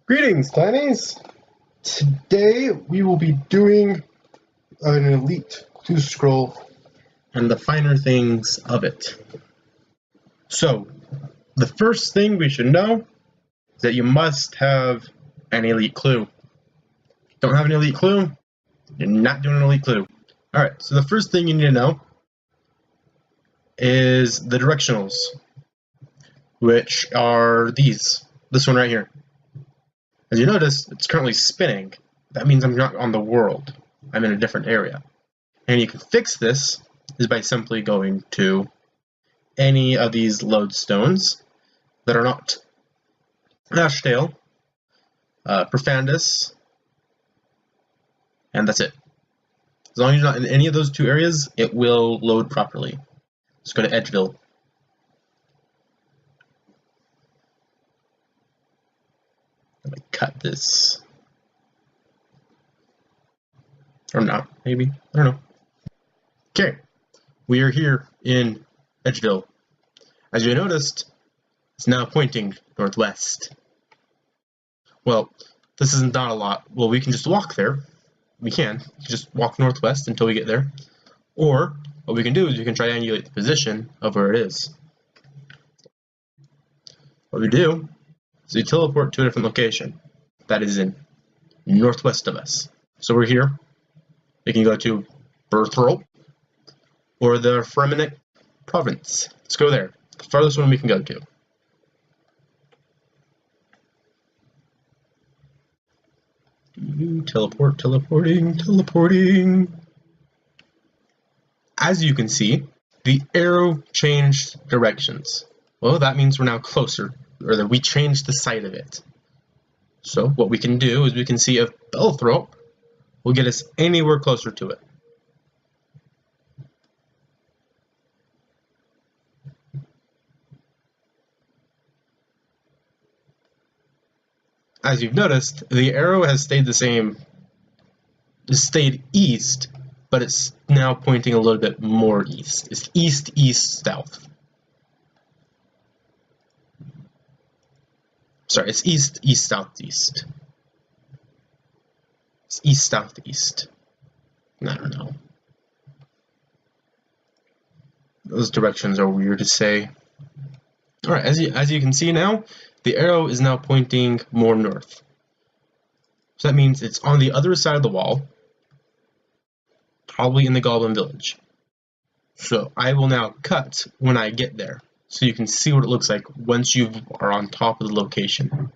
Greetings, Tinies! Today we will be doing an Elite 2 scroll and the finer things of it. So, the first thing we should know is that you must have an Elite clue. If you don't have an Elite clue, you're not doing an Elite clue. Alright, so the first thing you need to know is the directionals, which are these. This one right here. As you notice, it's currently spinning. That means I'm not on the world. I'm in a different area. And you can fix this is by simply going to any of these lodestones that are not Ashtail, Profundus, and that's it. As long as you're not in any of those two areas, it will load properly. Let's go to Edgeville. I'm gonna cut this. Or not, maybe. I don't know. Okay, we are here in Edgeville. As you noticed, it's now pointing northwest. Well, this isn't not a lot. Well, we can just walk there. We can just walk northwest until we get there. Or, what we can do is we can triangulate the position of where it is. What we do is we teleport to a different location that is in northwest of us. So we're here. We can go to Berthrope or the Fremenic province. Let's go there. The farthest one we can go to. Teleporting. As you can see, the arrow changed directions. Well, that means we're now closer, or that we changed the side of it. So what we can do is we can see if Belthrope will get us anywhere closer to it. As you've noticed, the arrow has stayed the same, stayed east, but it's now pointing a little bit more east. It's east, east, south. Sorry, it's east, east, southeast. It's east, southeast. I don't know. Those directions are weird to say. Alright, as you can see now, the arrow is now pointing more north. So that means it's on the other side of the wall, probably in the Goblin Village. So I will now cut when I get there, so you can see what it looks like once you are on top of the location.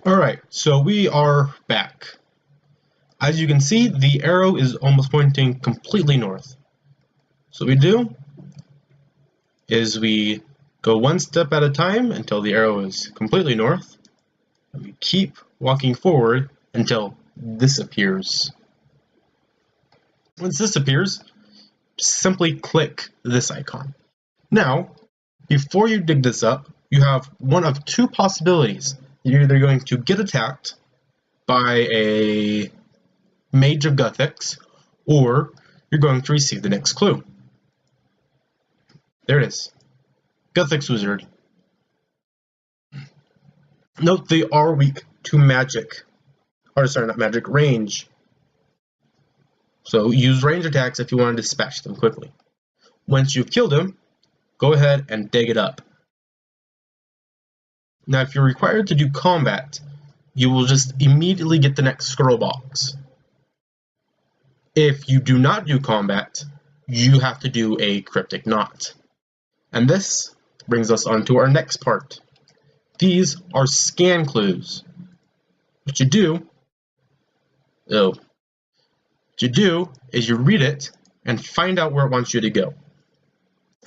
Alright, so we are back. As you can see, the arrow is almost pointing completely north. So what we do is we go one step at a time until the arrow is completely north, and we keep walking forward until this appears. Once this appears, simply click this icon. Now, before you dig this up, you have one of two possibilities. You're either going to get attacked by a Mage of Guthix, or you're going to receive the next clue. There it is. Guthix Wizard. Note they are weak to magic. Or sorry, not magic, range. So use range attacks if you want to dispatch them quickly. Once you've killed him, go ahead and dig it up. Now if you're required to do combat, you will just immediately get the next scroll box. If you do not do combat, you have to do a cryptic knot. And this brings us on to our next part. These are scan clues. What you do is you read it and find out where it wants you to go.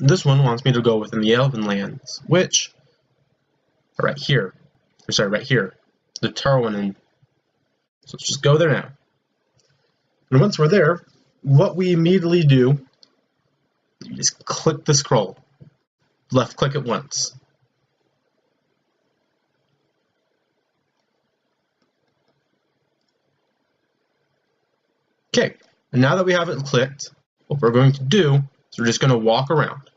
And this one wants me to go within the Elven lands, which are right here. Right here. The Tarwanin. So let's just go there now. And once we're there, what we immediately do, you just click the scroll. Left click it once. Okay, and now that we have it clicked, what we're going to do is we're just going to walk around.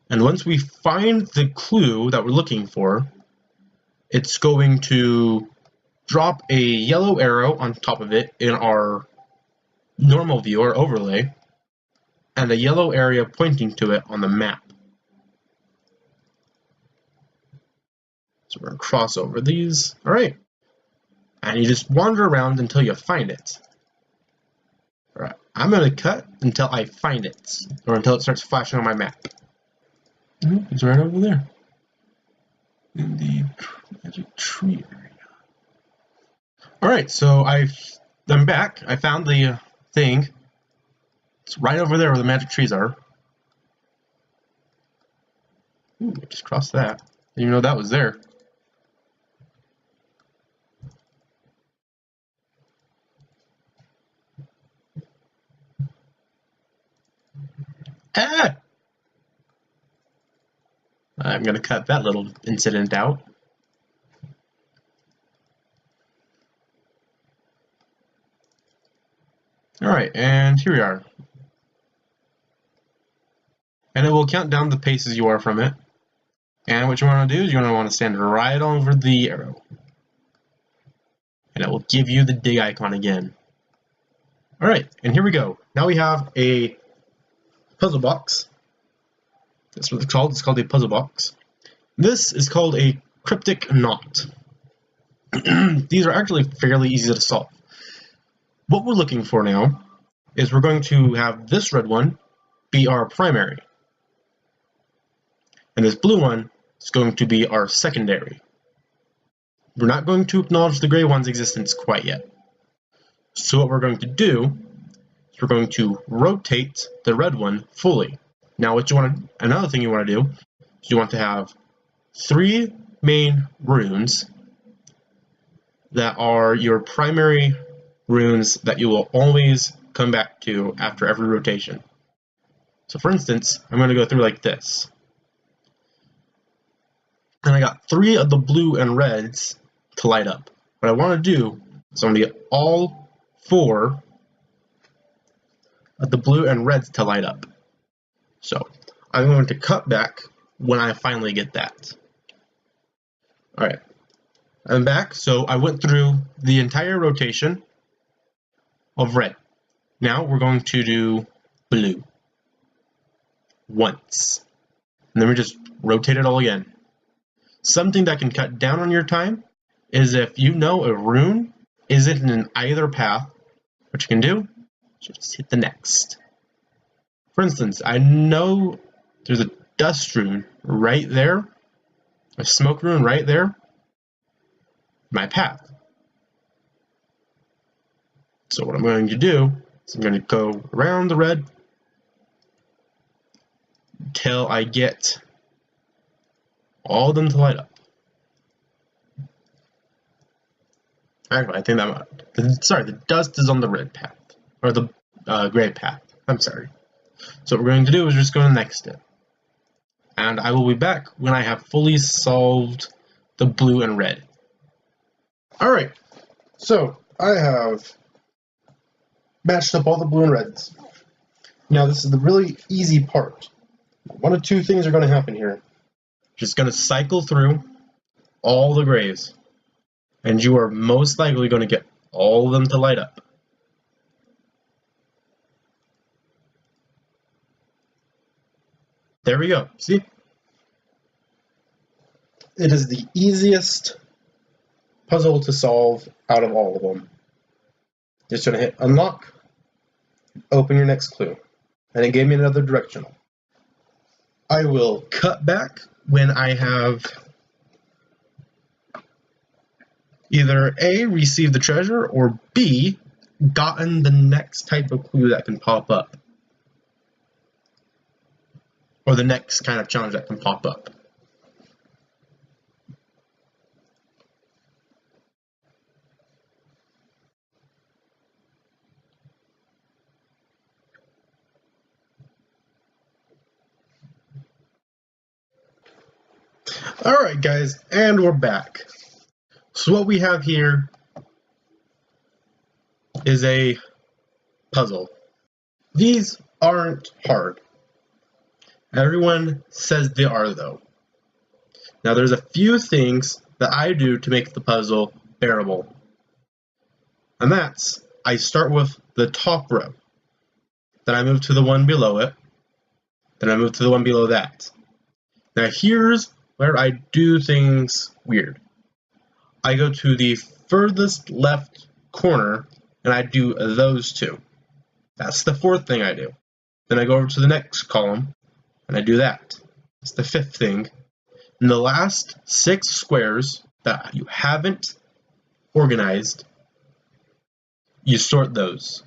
And once we find the clue that we're looking for, it's going to drop a yellow arrow on top of it in our normal view or overlay, and a yellow area pointing to it on the map. So we're going to cross over these. All right. And you just wander around until you find it. All right. I'm going to cut until I find it, or until it starts flashing on my map. It's right over there. In the magic tree area. All right. So I'm back. I found the thing. It's right over there where the magic trees are. Ooh, I just crossed that. Didn't even know that was there. Ah! I'm going to cut that little incident out. Alright, and here we are. And it will count down the paces you are from it. And what you want to do is you want to stand right over the arrow. And it will give you the dig icon again. Alright, and here we go. Now we have a puzzle box. That's what it's called. It's called a puzzle box. This is called a cryptic knot. These are actually fairly easy to solve. What we're looking for now is we're going to have this red one be our primary. And this blue one is going to be our secondary. We're not going to acknowledge the gray one's existence quite yet. So what we're going to do is we're going to rotate the red one fully. Now another thing you want to do is you want to have 3 main runes that are your primary runes that you will always come back to after every rotation. So for instance, I'm going to go through like this. And I got 3 of the blue and reds to light up. What I want to do is I'm going to get all 4 of the blue and reds to light up. So I'm going to cut back when I finally get that. Alright, I'm back. So I went through the entire rotation of red. Now we're going to do blue once. And then we just rotate it all again. Something that can cut down on your time is if you know a rune isn't in either path, what you can do is just hit the next. For instance, I know there's a dust rune right there, a smoke rune right there, my path. So what I'm going to do is I'm going to go around the red until I get all of them to light up. Actually, I think the dust is on the red path, or the gray path. I'm sorry. So what we're going to do is just go to the next step. And I will be back when I have fully solved the blue and red. Alright, so I have matched up all the blue and reds. Now this is the really easy part. One of 2 things are going to happen here. Just going to cycle through all the grays, and you are most likely going to get all of them to light up. There we go. See? It is the easiest puzzle to solve out of all of them. Just going to hit unlock, open your next clue, and it gave me another directional. I will cut back when I have either A, received the treasure, or B, gotten the next type of clue that can pop up. Or the next kind of challenge that can pop up. Alright guys, and we're back. So what we have here is a puzzle. These aren't hard. Everyone says they are though. Now there's a few things that I do to make the puzzle bearable. And that's, I start with the top row, then I move to the one below it, then I move to the one below that. Now here's where I do things weird. I go to the furthest left corner and I do those two. That's the fourth thing I do. Then I go over to the next column and I do that. That's the fifth thing. And the last 6 squares that you haven't organized, you sort those.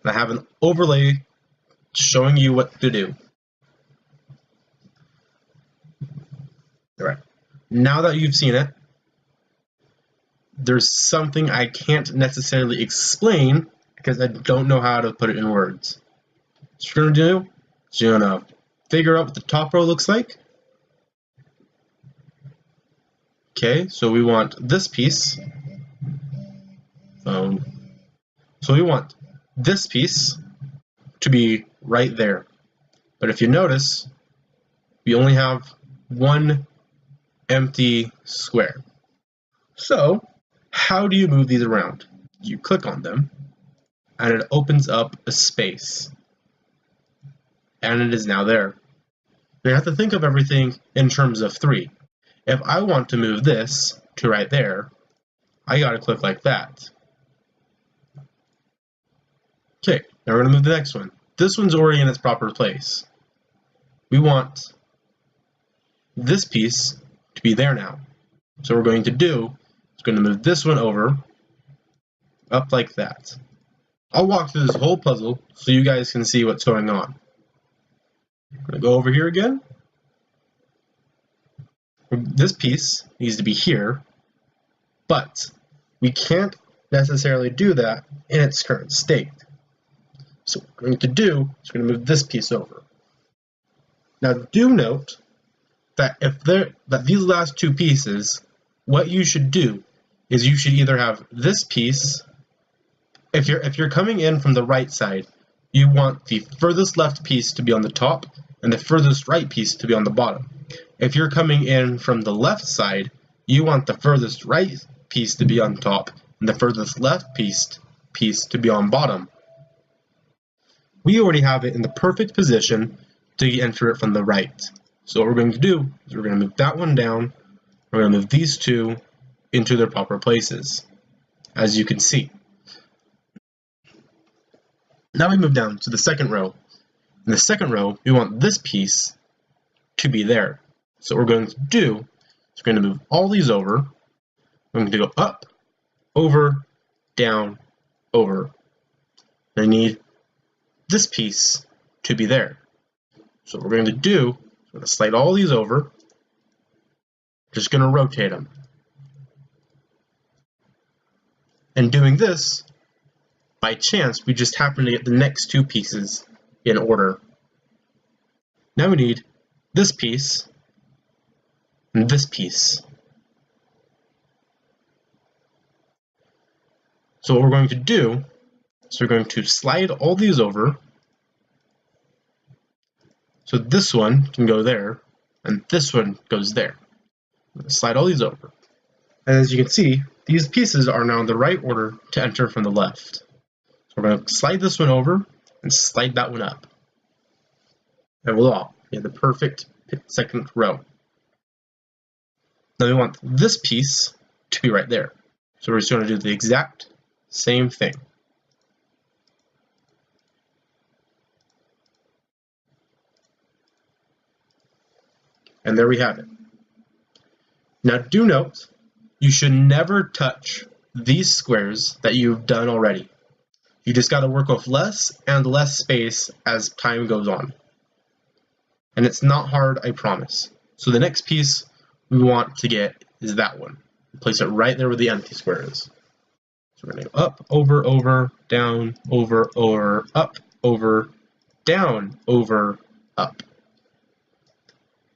And I have an overlay showing you what to do. Alright, now that you've seen it, there's something I can't necessarily explain because I don't know how to put it in words. What you're going to do is you're going to figure out what the top row looks like. Okay, so we want this piece. So we want this piece to be right there. But if you notice, we only have one empty square. So how do you move these around? You click on them and it opens up a space. And it is now there. You have to think of everything in terms of 3. If I want to move this to right there, I gotta click like that. Okay, now we're gonna move the next one. This one's already in its proper place. We want this piece to be there now. So what we're going to do is going to move this one over, up like that. I'll walk through this whole puzzle so you guys can see what's going on. I'm going to go over here again. This piece needs to be here, but we can't necessarily do that in its current state. So what we're going to do is we're going to move this piece over. Now do note that these last 2 pieces, what you should do is you should either have this piece, if you're coming in from the right side, you want the furthest left piece to be on the top and the furthest right piece to be on the bottom. If you're coming in from the left side, you want the furthest right piece to be on top and the furthest left piece to be on bottom. We already have it in the perfect position to enter it from the right. So what we're going to do is we're going to move that one down, we're going to move these 2 into their proper places, as you can see. Now we move down to the second row. In the second row, we want this piece to be there. So what we're going to do is we're going to move all these over. We're going to go up, over, down, over. I need this piece to be there. So what we're going to do is we're going to slide all these over. Just going to rotate them. And doing this, by chance, we just happen to get the next 2 pieces in order. Now we need this piece and this piece. So what we're going to do is we're going to slide all these over. So this one can go there, and this one goes there. Slide all these over. And as you can see, these pieces are now in the right order to enter from the left. So we're going to slide this one over and slide that one up. And voila, we have the perfect second row. Now we want this piece to be right there. So we're just going to do the exact same thing. And there we have it. Now do note, you should never touch these squares that you've done already. You just got to work with less and less space as time goes on. And it's not hard, I promise. So the next piece we want to get is that one. Place it right there where the empty square is. So we're going to go up, over, over, down, over, over, up, over, down, over, up.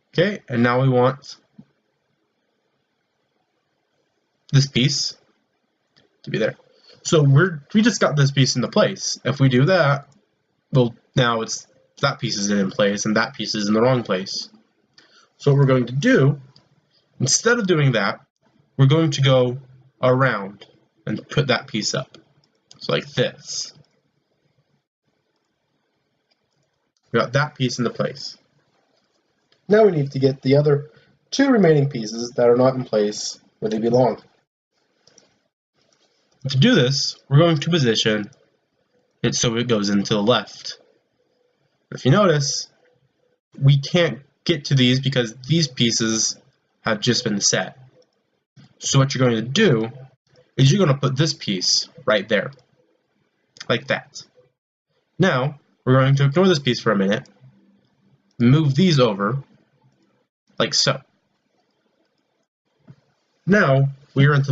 Okay, and now we want this piece to be there. So we just got this piece into place. If we do that, well, now it's that piece is in place and that piece is in the wrong place. So what we're going to do, instead of doing that, we're going to go around and put that piece up. So like this. We got that piece into place. Now we need to get the other 2 remaining pieces that are not in place where they belong. To do this, we're going to position it so it goes into the left. If you notice, we can't get to these because these pieces have just been set. So what you're going to do is you're going to put this piece right there, like that. Now, we're going to ignore this piece for a minute, move these over, like so. Now, we are in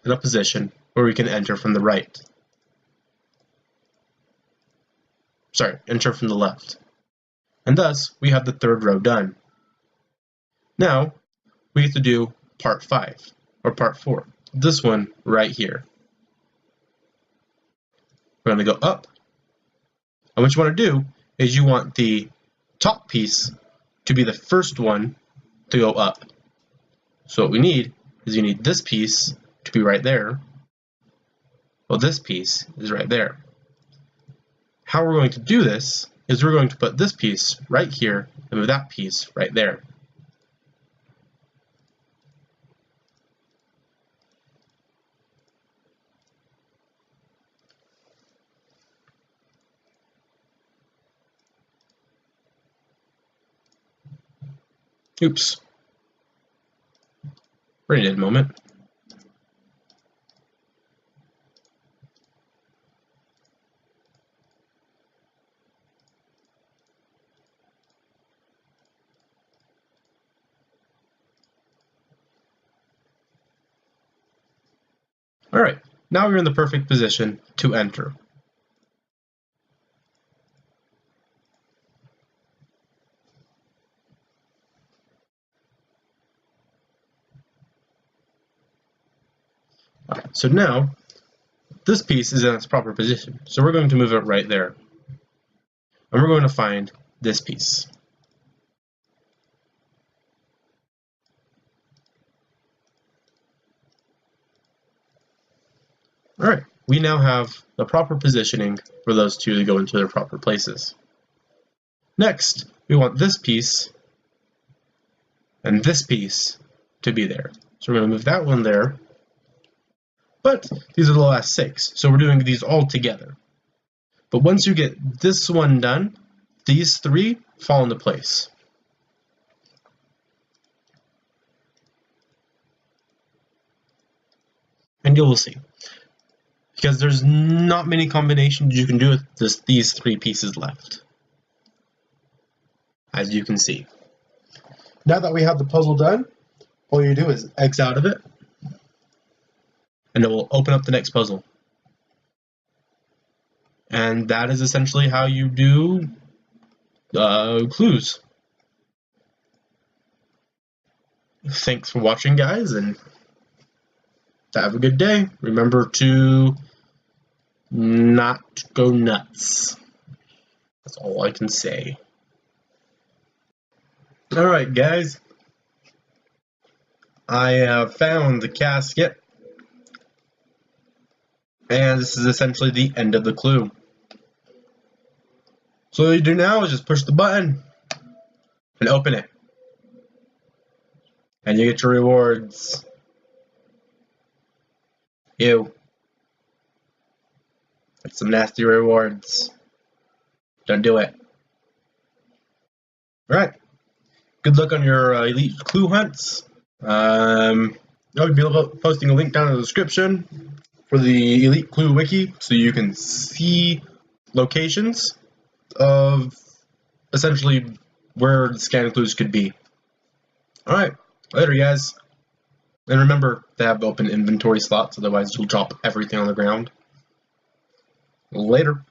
a position where we can enter from the right. Sorry, enter from the left. And thus, we have the 3rd row done. Now, we have to do part 5, or part 4. This one right here. We're going to go up. And what you want to do is you want the top piece to be the first one to go up. So what we need is you need this piece to be right there. Well, this piece is right there. How we're going to do this is we're going to put this piece right here and move that piece right there. Oops. Wait a moment. Alright, now we're in the perfect position to enter. Alright, so now this piece is in its proper position, so we're going to move it right there. And we're going to find this piece. Alright, we now have the proper positioning for those 2 to go into their proper places. Next, we want this piece and this piece to be there. So we're going to move that one there. But these are the last 6, so we're doing these all together. But once you get this one done, these 3 fall into place. And you will see. Because there's not many combinations you can do with these 3 pieces left. As you can see. Now that we have the puzzle done, all you do is X out of it, and it will open up the next puzzle. And that is essentially how you do clues. Thanks for watching, guys, and have a good day. Remember to not go nuts. That's all I can say. Alright, guys. I have found the casket. And this is essentially the end of the clue. So what you do now is just push the button and open it. And you get your rewards. Ew. That's some nasty rewards. Don't do it. Alright. Good luck on your elite clue hunts. I'll be posting a link down in the description for the Elite Clue Wiki so you can see locations of essentially where the scan clues could be. Alright, later guys. And remember to have open inventory slots, otherwise you'll drop everything on the ground. Later.